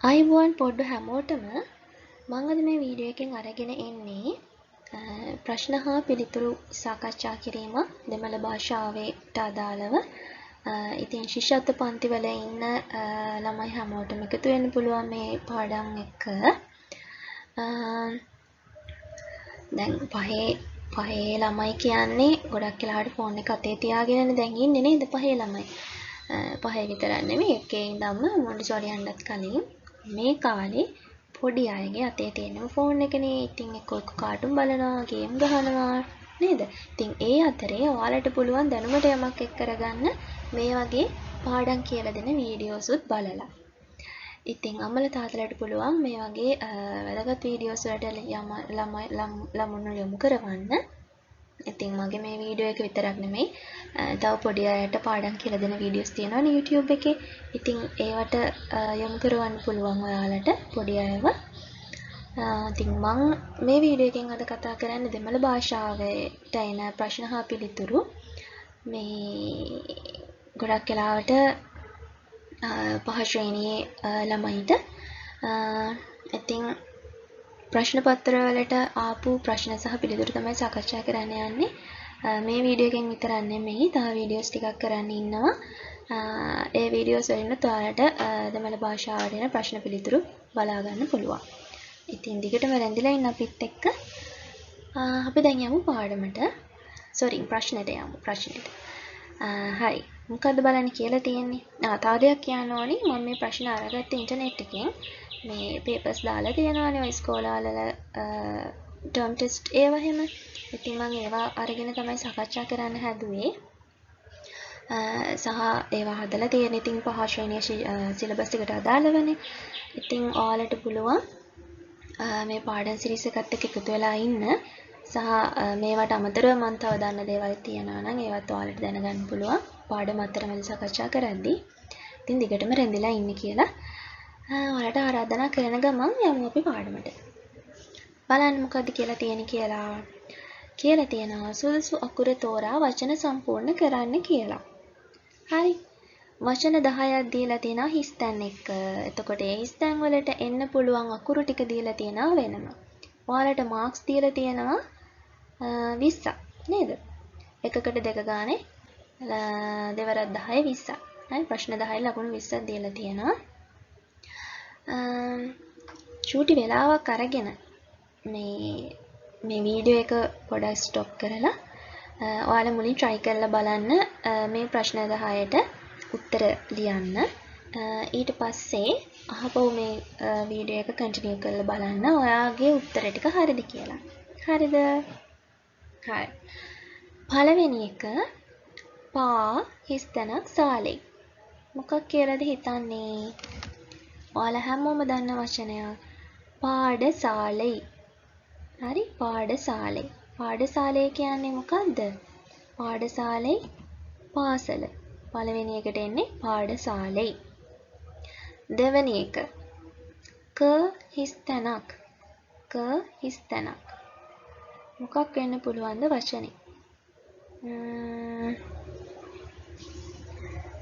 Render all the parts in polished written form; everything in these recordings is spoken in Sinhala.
අයිබෝන් පොඩ්ඩ හැමෝටම මං අද මේ වීඩියෝ එකෙන් අරගෙන එන්නේ ප්‍රශ්න හා පිළිතුරු සාකච්ඡා කිරීම දෙමළ භාෂාවට අදාළව. ඉතින් ශිෂ්‍යත්ව පන්තිවල ඉන්න ළමයි හැමෝටම එකතු වෙන්න පුළුවන් මේ පාඩම් එක. දැන් පහේ ළමයි කියන්නේ ගොඩක් වෙලාවට ෆෝන් එක අතේ තියාගෙන දැන් ඉන්නේ නේද පහේ ළමයි. පහේ විතරක් නෙමෙයි එකේ ඉඳන්ම මොන්ටිසෝරි යන්නත් කලින් මේ කාලේ පොඩි අයගේ අතේ තියෙන ෆෝන් එකනේ. ඉතින් එක්ක කාටුන් බලනවා, ගේම් ගහනවා නේද? ඉතින් ඒ අතරේ ඔයාලට පුළුවන් දැනුමට යමක් එක් කරගන්න මේ වගේ පාඩම් කියලා දෙන වීඩියෝස් උත් බලලා. ඉතින් අම්මලා තාත්තලාට පුළුවන් මේ වගේ වැදගත් වීඩියෝස් වලට ළමුන්ව යොමු කරවන්න. ඉතින් මගේ මේ වීඩියෝ එක විතරක් නෙමෙයි තව පොඩි අයට පාඩම් කියලා දෙන වීඩියෝස් තියෙනවා YouTube එකේ. ඉතින් ඒවට යොමු කරවන්න පුළුවන් ඔයාලට පොඩි අයව. ඉතින් මම මේ වීඩියෝ එකෙන් අද කතා කරන්නේ දෙමළ භාෂාවට එන ප්‍රශ්න හා පිළිතුරු. මේ ගොඩක් වෙලාවට පහ ශ්‍රේණියේ ළමයිට ඉතින් ප්‍රශ්න පත්‍ර වලට ආපු ප්‍රශ්න සහ පිළිතුරු තමයි සාකච්ඡා කරන්න යන්නේ. මේ වීඩියෝ එකෙන් විතරක් නෙමෙයි තව වීඩියෝස් ටිකක් කරන්න ඉන්නවා. ඒ වීඩියෝස් වලින් ඔයාලට දෙමළ භාෂාවට එන ප්‍රශ්න පිළිතුරු බලා ගන්න පුළුවන්. ඉතින් දිගටම රැඳිලා ඉන්න අපිත් එක්ක අපි දැන් යමු පාඩමට. ප්‍රශ්නෙට යමු. හරි. මොකද්ද බලන්න කියලා තියෙන්නේ? තව දෙයක් කියන්න ඕනි. මම මේ ප්‍රශ්න අරගත්ත ඉන්ටර්නෙට් එකෙන්. මේ පේපර්ස් දාලා තියෙනවානේ ඔය ඉස්කෝලවල ටර්ම් ටෙස්ට් ඒවා හැම. ඉතින් මම ඒවා අරගෙන තමයි සාකච්ඡා කරන්න හැදුවේ. සහ ඒවා හදලා තියෙන ඉතින් පහ ශ්‍රේණියේ සිලබස් එකට අදාළවනේ. ඉතින් ඔයාලට පුළුවන් මේ පාඩම් සිරීස් එකත් එක්ක එකතු වෙලා ඉන්න. සහ මේවට අමතරව මම තව දන්න දේවල් තියෙනවා නම් ඒවත් ඔයාලට දැනගන්න පුළුවන්. පාඩම අතරමැද සාකච්ඡා කරද්දී. ඉතින් දිගටම රැඳිලා ඉන්න කියලා ඔයාලට ආරාධනා කරන ගමන් යමු අපි පාඩමට. බලන්න මොකද්ද කියලා තියෙන්නේ කියලා. කියලා තියෙනවා සුදුසු අකුර තෝරා වචන සම්පූර්ණ කරන්න කියලා. හරි. වචන 10ක් දීලා තියෙනවා හිස්තැන් එක්ක. එතකොට ඒ හිස්තැන් වලට එන්න පුළුවන් අකුරු ටික දීලා තියෙනවා වෙනම. ඔයාලට මාක්ස් දීලා තියෙනවා 20ක් නේද? එකකට දෙක ගානේ දෙවරක් 10 20ක්. හරි ප්‍රශ්න 10 ලකුණු 20ක් දීලා තියෙනවා. චූටි වෙලාවක් අරගෙන මේ වීඩියෝ එක පොඩ්ඩක් ස්ටොප් කරලා ඔයාලා මුලින් try කරලා බලන්න මේ ප්‍රශ්න 10ට උත්තර ලියන්න. ඊට පස්සේ අහපොව මේ වීඩියෝ එක කන්ටිනියු කරලා බලන්න ඔයාගේ උත්තර ටික හරිද කියලා. හරිද? හරි. පළවෙනි එක පා හිස්තැනක් සාලේ. මොකක් කියලාද හිතන්නේ? ඔයාලා හැමෝම දන්න වචනයක්. පාඩසාලේ. හරි පාඩසාලේ. පාඩසාලේ කියන්නේ මොකද්ද? පාඩසාලේ පාසල. පළවෙනි එකට එන්නේ පාඩසාලේ. දෙවෙනි එක ක හිස්තැනක්. ක හිස්තැනක්. මොකක් වෙන්න පුළුවන්ද වචනේ?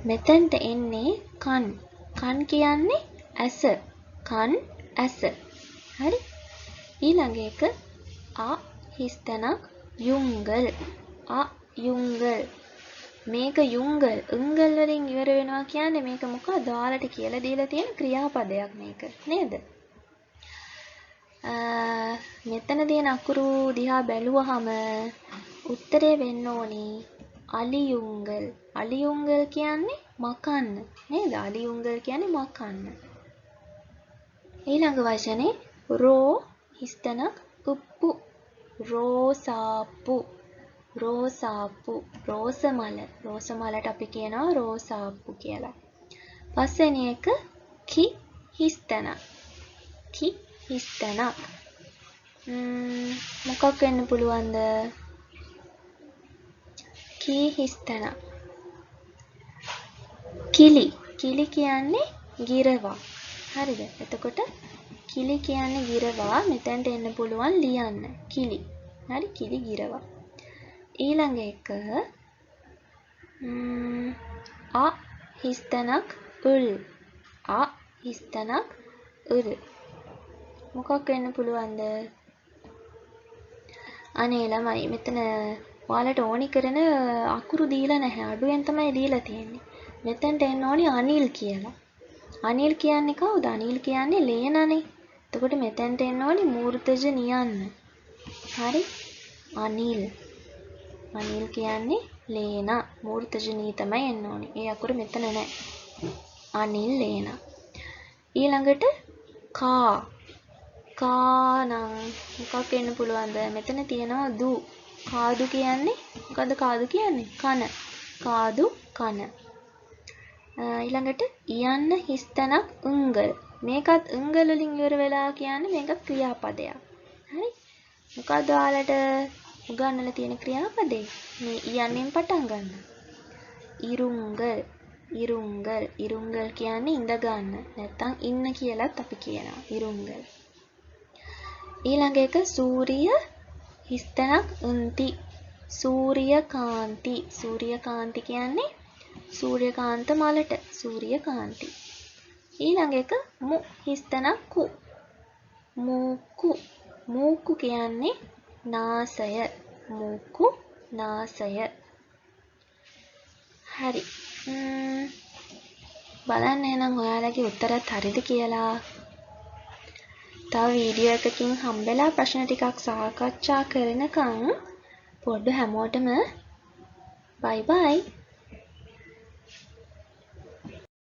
මෙතෙන්ට එන්නේ කන්. කන් කියන්නේ ඇස. කන් ඇස. හරි. ඊළඟ එක අ හිස්තැනක් යුංගල්. අ යුංගල්. මේක යුංගල්. උංගල් වලින් ඉවර වෙනවා කියන්නේ මේක මොකක්ද? ඔයාලට කියලා දීලා තියෙන ක්‍රියාපදයක් මේක නේද? මෙතන තියෙන අකුරු දිහා බැලුවහම උත්තරේ වෙන්න ඕනේ අලියුංගල්. අලියුංගල් කියන්නේ මකන්න නේද? අලියුංගල් කියන්නේ මකන්න. ඊළඟ වචනේ රෝ හිස්තැනක් උප්පු. රෝසාප්පු. රෝසාප්පු. රෝසමල. රෝසමලට අපි කියනවා රෝසාප්පු කියලා. පස්වෙනි එක කි හිස්තැනක්. කි හිස්තැනක්. මොකක් වෙන්න පුළුවන්ද? කී හිස්තැනක්. කිලි. කිලි කියන්නේ ගිරවා. හරිද? එතකොට කිලි කියන්නේ ගිරවා. මෙතෙන්ට එන්න පුළුවන් ලියන්න. කිලි. හරි කිලි ගිරවා. ඊළඟ එක අ හිස්තැනක් උල්. අ හිස්තැනක් මොකක් වෙන්න පුළුවන්ද? අනේ ළමයි මෙතන ඔයාලට ඕනි කරන අකුරු දීලා නැහැ. අඩුවෙන් තමයි දීලා තියෙන්නේ. මෙතනට එන්න ඕනි අනිල් කියලා. අනිල් කියන්නේ කවුද? අනිල් කියන්නේ ලේනනේ. එතකොට මෙතනට එන්න ඕනි මූර්තජ නියන්න. හරි? අනිල්. අනිල් කියන්නේ ලේනා. මූර්තජ නී තමයි එන්න ඕනි. ඒ අකුර මෙතන නැහැ. අනිල් ලේනා. ඊළඟට කා. කා නම් මොකක් වෙන්න පුළුවන්ද? මෙතන තියෙනවා දු. කාදු කියන්නේ මොකද්ද කාදු කියන්නේ? කන. කාදු කන. ඊළඟට යන්න හිස්තනක් උංගල්. මේකත් උංගල් වලින් ඉවර වෙලා කියන්නේ මේක ක්‍රියාපදයක්. හරි? මොකද්ද ඔයාලට උගන්වලා තියෙන ක්‍රියාපදේ? මේ යන්නෙන් පටන් ගන්න. ඉරුංගල්. ඉරුංගල්. ඉරුංගල් කියන්නේ ඉඳ ගන්න. නැත්තම් ඉන්න කියලාත් අපි කියනවා. ඉරුංගල්. ඊළඟ එක සූරිය හිස්තනක් උන්ති. සූර්යකාන්ති. සූර්යකාන්ති කියන්නේ සූර්යකාන්ත මලට. සූර්යකාන්ති. ඊළඟ එක මු හිස්තනක් කු. මූකු. මූකු කියන්නේ නාසය. මූකු නාසය. හරි. බලන්න එහෙනම් ඔයාලගේ උත්තරත් හරිද කියලා. තව වීඩියෝ එකකින් හම්බෙලා ප්‍රශ්න ටිකක් සාකච්ඡා කරනකම් පොඩ්ඩ හැමෝටම බයි බයි.